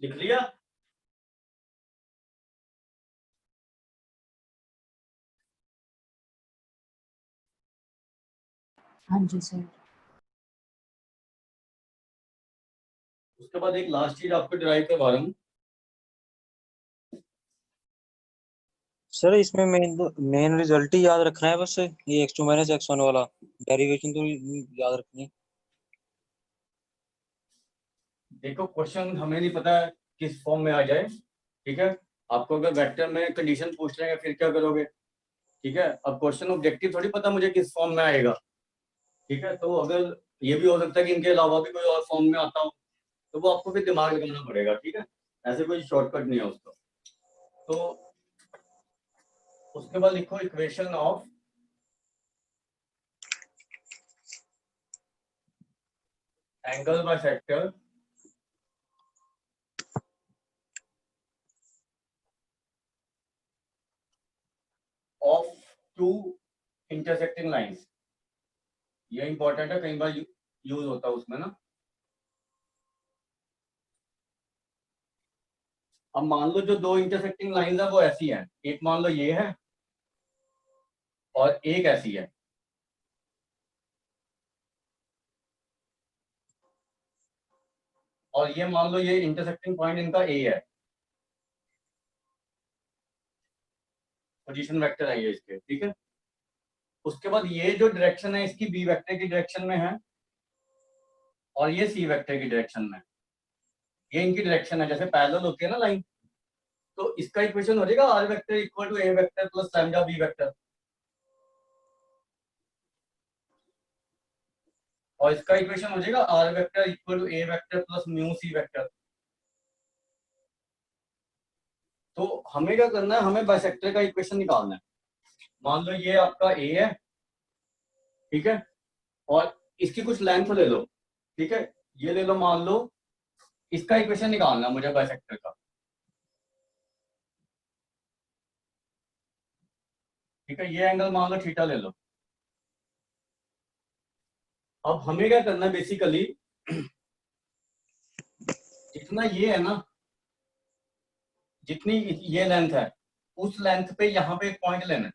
[SPEAKER 1] लिख लिया?
[SPEAKER 2] हाँ जी सर।
[SPEAKER 1] उसके बाद एक लास्ट चीज आपको ड्राइव करवा रहा हूँ।
[SPEAKER 3] सर इसमें मेन रिजल्ट ही याद रखना है बस, ये x2 माइनस x1 वाला डेरिवेशन तो याद रखनी है।
[SPEAKER 1] देखो क्वेश्चन हमें नहीं पता है किस फॉर्म में आ जाए, ठीक है। आपको अगर वेक्टर में कंडीशन पूछ लेंगे फिर क्या करोगे, ठीक है। अब क्वेश्चन ऑब्जेक्टिव थोड़ी पता मुझे किस फॉर्म में आएगा, ठीक है। तो अगर ये भी हो सकता है कि इनके अलावा भी कोई और फॉर्म में आता हो, तो वो आपको फिर दिमाग लगाना पड़ेगा, ठीक है। ऐसे कोई शॉर्टकट नहीं है उसका। तो उसके बाद लिखो equation of angle bisector of two intersecting lines. ये इंपॉर्टेंट है, कई बार यूज होता है उसमें ना। अब मान लो जो दो इंटरसेक्टिंग लाइंस है वो ऐसी हैं, एक मान लो ये है और ए कैसी है, और ये मान लो ये इंटरसेक्टिंग पॉइंट इनका ए है, पोजीशन वेक्टर है ये इसके, ठीक है। उसके बाद ये जो डायरेक्शन है इसकी बी वेक्टर की डायरेक्शन में है और ये सी वेक्टर की डायरेक्शन में है। ये इनकी डायरेक्शन है, जैसे पैरेलल होती है ना लाइन, तो इसका इक्वेशन हो जाएगा R vector equal to A vector plus lambda B vector, और इसका इक्वेशन हो जाएगा R vector equal to A vector plus mu C vector. तो हमें क्या करना है, हमें बाइसेक्टर का इक्वेशन निकालना है। मान लो ये आपका ए है, ठीक है, और इसकी कुछ लेंथ ले लो, ठीक है, ये ले लो, मान लो इसका इक्वेशन निकालना है मुझे बाइसेक्टर का, ठीक है। ये एंगल मान लो थीटा ले लो। अब हमें क्या करना है बेसिकली, जितना ये है ना, जितनी ये लेंथ है उस लेंथ पे यहाँ पे एक पॉइंट लेना है,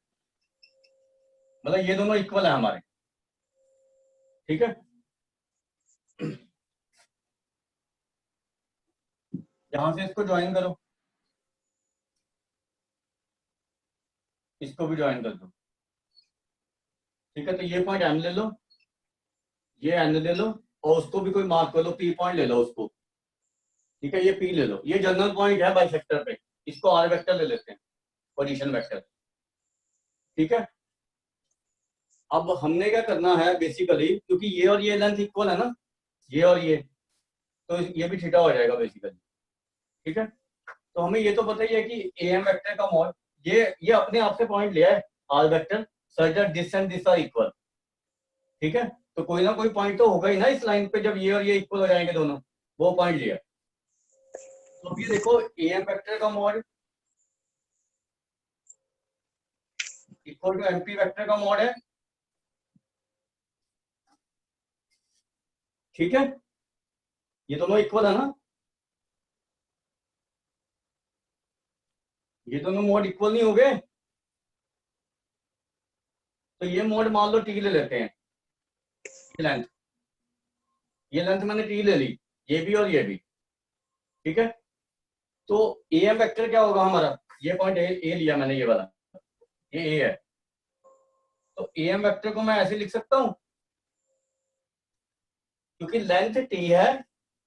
[SPEAKER 1] मतलब ये दोनों इक्वल है हमारे, ठीक है। यहां से इसको ज्वाइन करो, इसको भी ज्वाइन कर दो, ठीक है। तो ये पॉइंट एम ले लो, ये एन ले लो, और उसको भी कोई मार्क कर लो, पी पॉइंट ले लो उसको, ठीक है। ये पी ले लो, ये जनरल पॉइंट है बाइसेक्टर पे, इसको आर वेक्टर ले लेते हैं, पोजीशन वेक्टर, ठीक है। अब हमने क्या करना है बेसिकली, क्योंकि ये और ये लेंथ इक्वल है ना, ये और ये, तो ये भी थीटा हो जाएगा बेसिकली, ठीक है। तो हमें ये तो पता ही है कि ए एम वेक्टर का मॉड, ये अपने आप से पॉइंट लिया है are vector such that this and this are equal, ठीक है। तो कोई ना कोई पॉइंट तो होगा ही ना इस लाइन पे, जब ये और ये इक्वल हो जाएंगे दोनों, वो पॉइंट लिया। तो अब ये देखो ए एम वेक्टर का mod equal to MP vector का मॉड है, ठीक है। ये दोनों इक्वल है ना, ये दोनों मोड इक्वल नहीं हो गए, तो ये मोड मान लो टी ले लेते हैं, ये लेंथ, ये लेंथ मैंने टी ले ली, ये भी और ये भी, ठीक है। तो ए एम वेक्टर क्या होगा हमारा, ये पॉइंट ए लिया मैंने, ये वाला ये ए है, तो ए एम वेक्टर को मैं ऐसे लिख सकता हूं, क्योंकि लेंथ टी है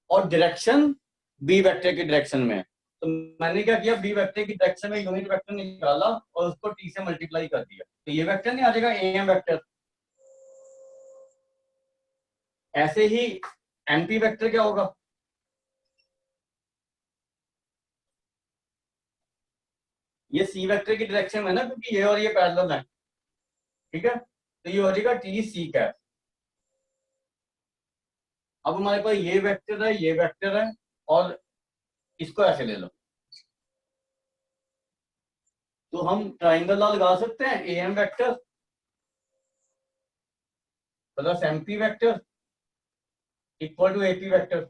[SPEAKER 1] और डायरेक्शन बी वेक्टर की डायरेक्शन में है। तो मैंने क्या किया, बी वेक्टर की डायरेक्शन में यूनिट वेक्टर निकाला और उसको टी से मल्टीप्लाई कर दिया, तो ये वेक्टर नहीं आ जाएगा ए एम वेक्टर। ऐसे ही एमपी वेक्टर क्या होगा, ये सी वेक्टर की डायरेक्शन में है ना, क्योंकि ये और ये पैरेलल है, ठीक है। तो ये हो जाएगा टी सी कैप। अब हमारे पास ये वेक्टर है, ये वेक्टर है, और इसको ऐसे ले लो, तो हम ट्राइंगल लगा सकते हैं A M vector plus MP vector equal to AP vector.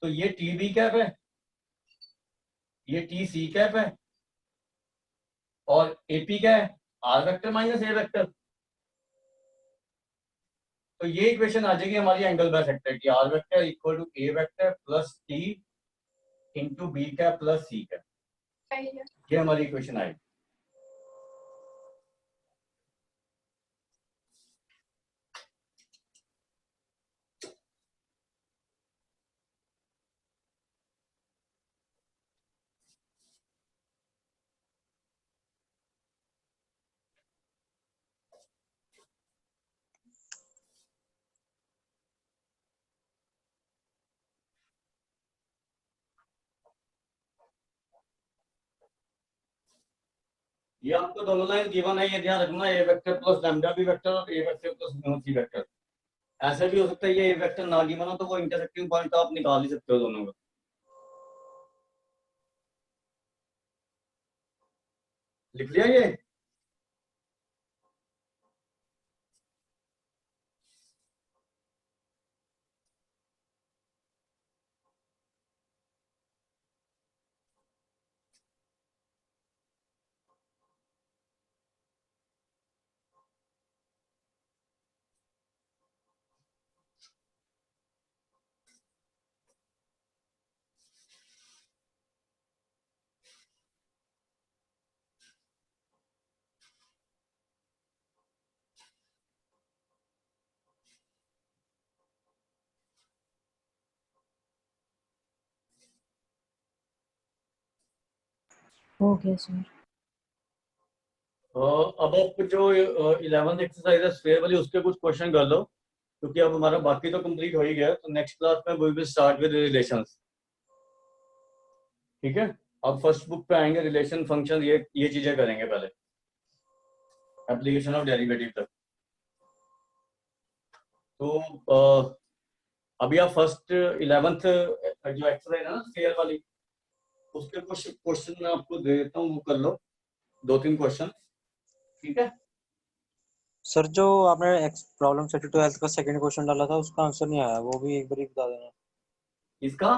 [SPEAKER 1] तो ये टी बी कैप है, ये टी सी कैप है, और एपी क्या है, are vector minus A vector. तो ये इक्वेशन आ जाएगी हमारी एंगल बाइसेक्टर की, R vector equal to A vector plus T into B cap plus C cap, ये हमारी इक्वेशन आएगी। ये आपको दोनों लाइन गिवन है, ये ध्यान रखना, A vector plus lambda B vector और A vector plus mu C vector. ऐसे भी हो सकता है ये ए वेक्टर ना गिवन हो, तो वो इंटरसेक्टिंग पॉइंट आप निकाल ही सकते हो दोनों का। लिख लिया ये,
[SPEAKER 2] हो गया सर।
[SPEAKER 1] अब आप जो 11th एक्सरसाइज है स्फीयर वाली, उसके कुछ क्वेश्चन कर लो, क्योंकि अब हमारा बाकी तो कंप्लीट हो ही गया। तो नेक्स्ट क्लास में we will start with relations. ठीक है, अब फर्स्ट बुक पे आएंगे, रिलेशन, फंक्शन, ये चीजें करेंगे पहले, एप्लीकेशन ऑफ डेरिवेटिव तक। तो अभी आप फर्स्ट 11th जो एक्सरसाइज है ना स्फीयर वाली, उसके कुछ क्वेश्चन मैं आपको दे देता हूँ, वो कर लो, 2-3 क्वेश्चन। ठीक है
[SPEAKER 3] सर जो आपने प्रॉब्लम सेट 12th का सेकंड क्वेश्चन डाला था उसका आंसर नहीं आया, वो भी एक बार बता देना।
[SPEAKER 1] इसका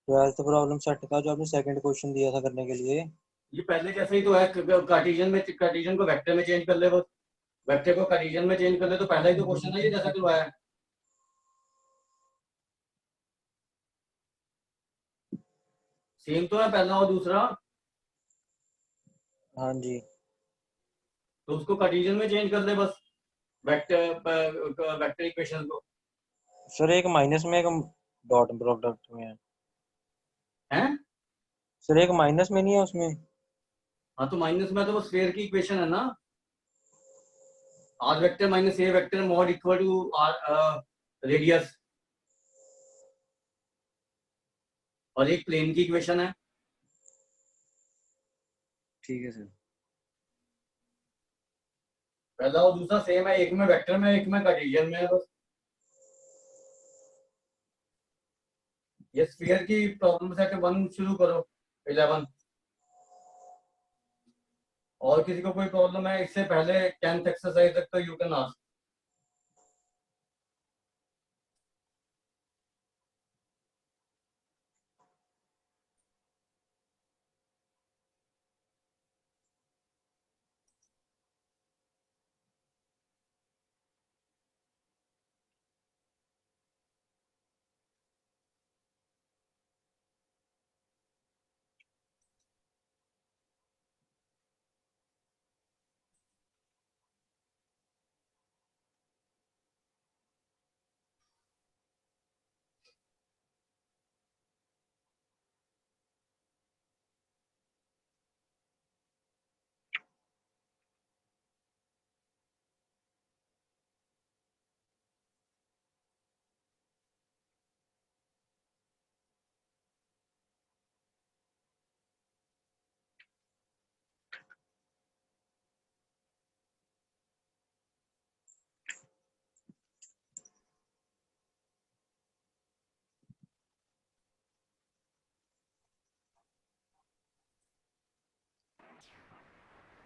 [SPEAKER 3] 12th प्रॉब्लम सेट का जो आपने सेकंड क्वेश्चन दिया था करने के लिए,
[SPEAKER 1] ये पहले जैसे ही तो है, कार्टेशियन को वेक्टर में चेंज कर ले, बस वेक्टर को कार्टेशियन में चेंज कर ले, तो पहला ही तो क्वेश्चन है ये, जैसा करवाया है। सेम तो है पहला और दूसरा,
[SPEAKER 3] हाँ जी।
[SPEAKER 1] तो उसको कार्टेशियन में चेंज कर ले बस, वेक्टर इक्वेशन को।
[SPEAKER 3] सर एक माइनस में एक डॉट प्रोडक्ट में है।
[SPEAKER 1] हैं?
[SPEAKER 3] सर एक माइनस में नहीं है उसमें।
[SPEAKER 1] हाँ तो माइनस में तो वो स्फीयर की इक्वेशन है ना, R vector minus A vector mod equal to R radius, और एक प्लेन की इक्वेशन है।
[SPEAKER 3] ठीक है सर।
[SPEAKER 1] पहला और दूसरा सेम है, एक में वेक्टर में एक में कार्टेशियन में है बस। ये स्फीयर की प्रॉब्लम सेट 1 शुरू करो, 11। और किसी को कोई प्रॉब्लम है इससे पहले 10th एक्सरसाइज तक, तो यू कैन आस्क।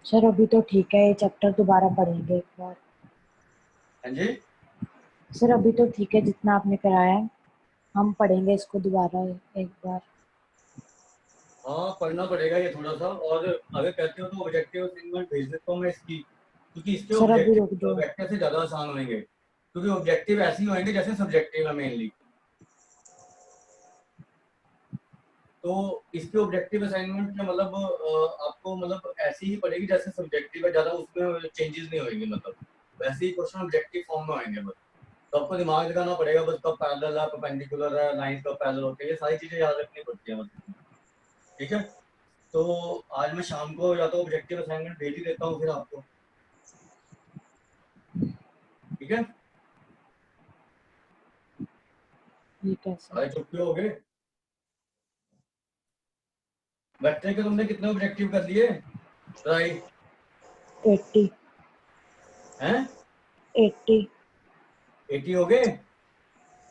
[SPEAKER 2] सर अभी तो ठीक है, ये चैप्टर दोबारा पढ़ेंगे एक बार।
[SPEAKER 1] हाँ जी,
[SPEAKER 2] सर अभी तो ठीक है जितना आपने कराया है, हम पढ़ेंगे इसको दोबारा एक बार।
[SPEAKER 1] हाँ पढ़ना पड़ेगा ये थोड़ा सा, और अगर कहते हो तो ऑब्जेक्टिव असाइनमेंट भेज देता हूँ मैं इसकी, क्योंकि इसके
[SPEAKER 2] सर अभी रुक
[SPEAKER 1] ऑब्जेक्टिव
[SPEAKER 2] जाओ।
[SPEAKER 1] वेक्टर से ज्यादा आसान होंगे, क्योंकि ऑब्जेक्टिव ऐसे ही होंगे जैसे सब्जेक्टिव है मेनली। तो इसके ऑब्जेक्टिव असाइनमेंट में मतलब आपको मतलब ऐसी ही पड़ेगी जैसे सब्जेक्टिव है, ज्यादा उसमें चेंजेस नहीं होंगे, मतलब वैसे ही क्वेश्चन ऑब्जेक्टिव फॉर्म में आएंगे बस। तो आपको दिमाग लगाना पड़ेगा बस, कब पैरेलल है, परपेंडिकुलर है, लाइंस कब पैरेलल होती है, ये सारी चीजें याद रखनी पड़ती है बस। ठीक है, तो आज मैं शाम को या तो ऑब्जेक्टिव असाइनमेंट भेज ही देता हूँ फिर आपको। ठीक है,
[SPEAKER 2] ठीक है सर।
[SPEAKER 1] सारे चुप हो गए। वेक्टर के तुमने कितने ऑब्जेक्टिव कर लिए ट्राई
[SPEAKER 2] 80।
[SPEAKER 1] हैं?
[SPEAKER 2] 80।
[SPEAKER 1] 80 हो गए?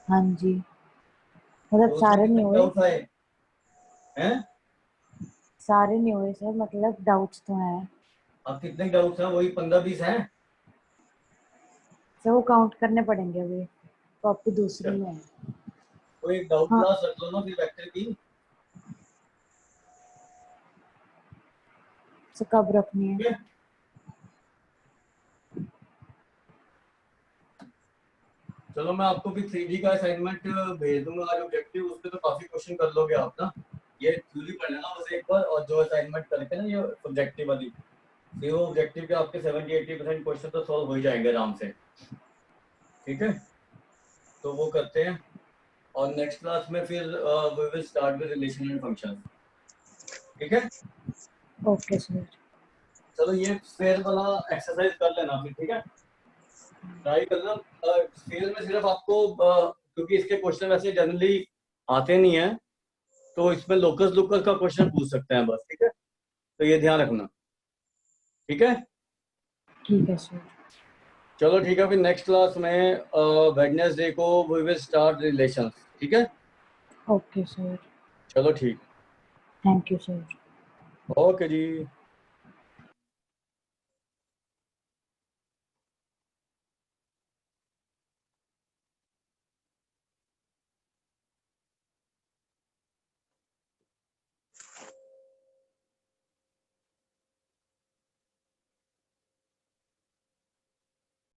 [SPEAKER 2] हाँ जी, मतलब
[SPEAKER 1] तो उसमें
[SPEAKER 2] सारे नहीं
[SPEAKER 1] कितने
[SPEAKER 2] हुए।
[SPEAKER 1] डाउट्स आए हैं?
[SPEAKER 2] सारे नहीं हुए सर, मतलब डाउट्स तो हैं।
[SPEAKER 1] अब कितने डाउट्स हैं? वही 15-20 हैं।
[SPEAKER 2] सर वो काउंट करने पड़ेंगे, अभी कॉपी दूसरी
[SPEAKER 1] अच्छा,
[SPEAKER 2] में है।
[SPEAKER 1] तो एक डाउट
[SPEAKER 2] हाँ
[SPEAKER 1] क्लास रख लो ना फिर वेक्टर की।
[SPEAKER 2] सर कब रखनी है?
[SPEAKER 1] ठीक है, चलो मैं आपको फिर 3D का असाइनमेंट भेज दूंगा आज ऑब्जेक्टिव, उसपे तो काफी क्वेश्चन कर लोगे आप ना। ये थ्योरी पढ़ लेना बस एक बार, और जो असाइनमेंट करके ना ये सब्जेक्टिव वाली, फिर वो ऑब्जेक्टिव के आपके 70-80% क्वेश्चन तो सॉल्व हो ही जाएंगे आराम से। ठीक है, तो वो करते हैं, और नेक्स्ट क्लास में फिर we will start with relation and function. ठीक है,
[SPEAKER 2] ओके सर।
[SPEAKER 1] चलो ये फेयर वाला एक्सरसाइज कर लेना फिर, ठीक है, ट्राई करना। फेयर में सिर्फ आपको क्योंकि इसके क्वेश्चन वैसे जनरली आते नहीं है, तो इसमें लोकस लोकस का क्वेश्चन पूछ सकते हैं बस, ठीक है, तो ये ध्यान रखना, ठीक है।
[SPEAKER 2] ठीक है सर।
[SPEAKER 1] चलो ठीक है, फिर नेक्स्ट क्लास में वेडनेसडे को वी विल स्टार्ट रिलेशंस, ठीक है।
[SPEAKER 2] Okay sir.
[SPEAKER 1] चलो ठीक,
[SPEAKER 2] thank you sir.
[SPEAKER 1] Okay ji.